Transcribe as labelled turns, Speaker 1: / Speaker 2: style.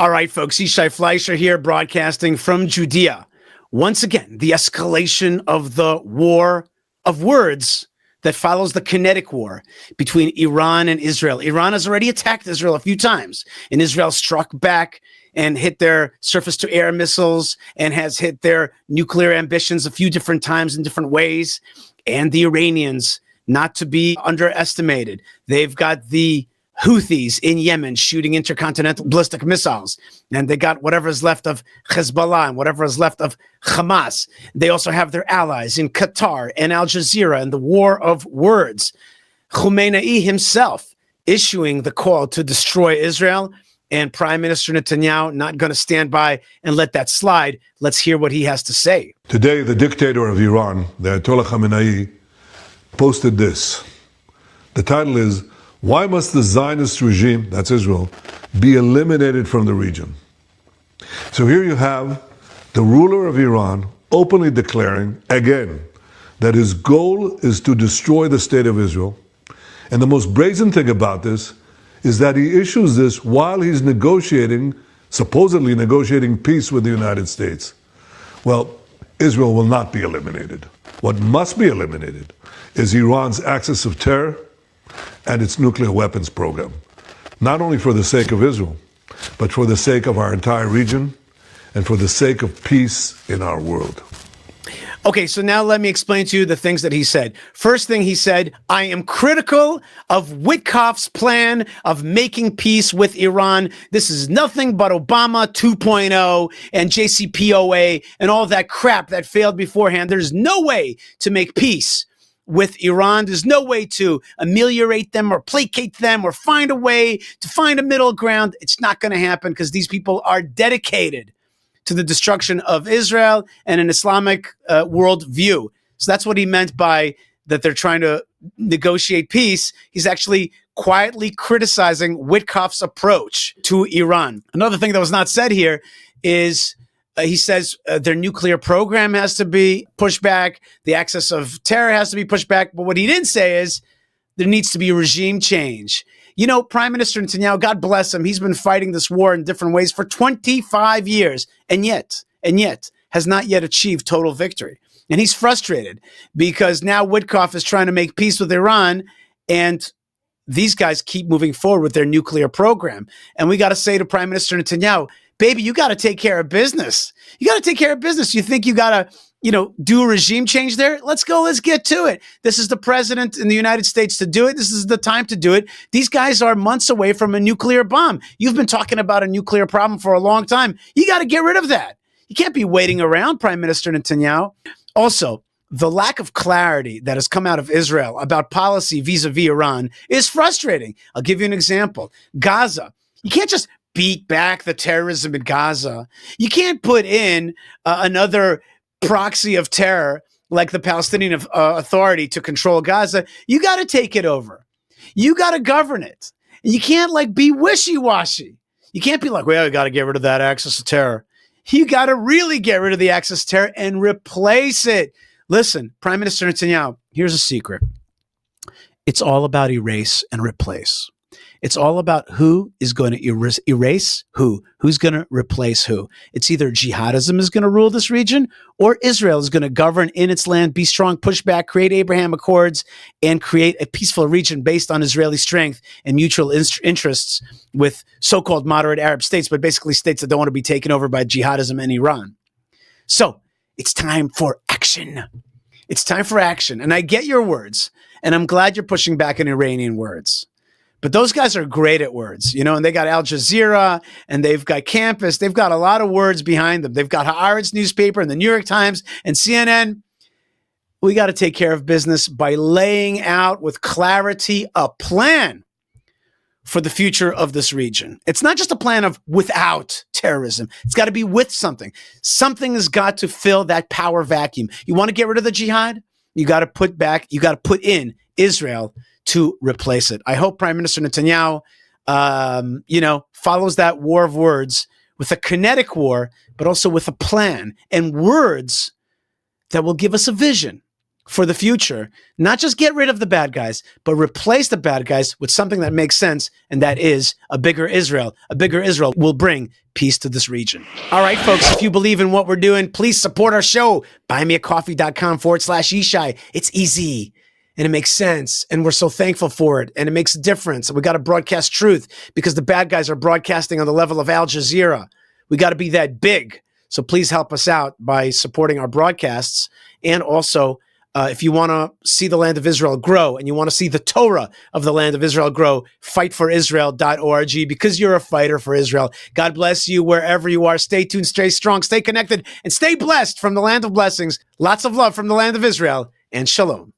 Speaker 1: All right, folks, Yishai Fleischer here, broadcasting from Judea. Once again, the escalation of the war of words that follows the kinetic war between Iran and Israel. Iran has already attacked Israel a few times, and Israel struck back and hit their surface-to-air missiles and has hit their nuclear ambitions a few different times in different ways. And the Iranians, not to be underestimated, they've got the Houthis in Yemen shooting intercontinental ballistic missiles, and they got whatever is left of Hezbollah and whatever is left of Hamas. They also have their allies in Qatar and Al Jazeera and the war of words. Khamenei himself issuing the call to destroy Israel, and Prime Minister Netanyahu not going to stand by and let that slide. Let's hear what he has to say.
Speaker 2: Today, the dictator of Iran, the Ayatollah Khamenei, posted this. The title is, "Why must the Zionist regime," that's Israel, "be eliminated from the region?" So here you have the ruler of Iran openly declaring, again, that his goal is to destroy the state of Israel. And the most brazen thing about this is that he issues this while he's supposedly negotiating peace with the United States. Well, Israel will not be eliminated. What must be eliminated is Iran's axis of terror and its nuclear weapons program, not only for the sake of Israel, but for the sake of our entire region and for the sake of peace in our world.
Speaker 1: Okay, so now let me explain to you the things that he said. First thing he said, I am critical of Witkoff's plan of making peace with Iran. This is nothing but Obama 2.0 and JCPOA and all that crap that failed beforehand. There's no way to make peace with Iran. There's no way to ameliorate them or placate them or find a way to find a middle ground. It's not going to happen because these people are dedicated to the destruction of Israel and an Islamic world view. So that's what he meant by that they're trying to negotiate peace. He's actually quietly criticizing Witkoff's approach to Iran. Another thing that was not said here is he says their nuclear program has to be pushed back. The axis of terror has to be pushed back. But what he didn't say is there needs to be a regime change. You know, Prime Minister Netanyahu, God bless him, he's been fighting this war in different ways for 25 years and yet has not yet achieved total victory. And he's frustrated because now Witkoff is trying to make peace with Iran and these guys keep moving forward with their nuclear program. And we got to say to Prime Minister Netanyahu, baby, you got to take care of business. You got to take care of business. You think you got to, do a regime change there? Let's go. Let's get to it. This is the president in the United States to do it. This is the time to do it. These guys are months away from a nuclear bomb. You've been talking about a nuclear problem for a long time. You got to get rid of that. You can't be waiting around, Prime Minister Netanyahu. Also, the lack of clarity that has come out of Israel about policy vis-a-vis Iran is frustrating. I'll give you an example. Gaza. You can't just beat back the terrorism in Gaza. You can't put in another proxy of terror like the Palestinian Authority to control Gaza. You got to take it over. You got to govern it. You can't be wishy-washy. You can't be like, well, you got to get rid of that axis of terror. You got to really get rid of the axis of terror and replace it. Listen, Prime Minister Netanyahu, here's a secret. It's all about erase and replace. It's all about who is going to erase who's going to replace who. It's either jihadism is going to rule this region or Israel is going to govern in its land, be strong, push back, create Abraham Accords, and create a peaceful region based on Israeli strength and mutual interests with so-called moderate Arab states, but basically states that don't want to be taken over by jihadism and Iran. So it's time for action. It's time for action. And I get your words, and I'm glad you're pushing back in Iranian words. But those guys are great at words, and they got Al Jazeera and they've got Campus. They've got a lot of words behind them. They've got Haaretz newspaper and the New York Times and CNN. We got to take care of business by laying out with clarity a plan for the future of this region. It's not just a plan of without terrorism. It's got to be with something. Something has got to fill that power vacuum. You want to get rid of the jihad? You got to put in Israel to replace it. I hope Prime Minister Netanyahu, follows that war of words with a kinetic war, but also with a plan and words that will give us a vision for the future. Not just get rid of the bad guys, but replace the bad guys with something that makes sense, and that is a bigger Israel. A bigger Israel will bring peace to this region. All right, folks, if you believe in what we're doing, please support our show. buymeacoffee.com/Yishai. It's easy. And it makes sense. And we're so thankful for it. And it makes a difference. And we got to broadcast truth because the bad guys are broadcasting on the level of Al Jazeera. We got to be that big. So please help us out by supporting our broadcasts. And also, if you want to see the land of Israel grow and you want to see the Torah of the land of Israel grow, fightforisrael.org, because you're a fighter for Israel. God bless you wherever you are. Stay tuned, stay strong, stay connected, and stay blessed from the land of blessings. Lots of love from the land of Israel, and shalom.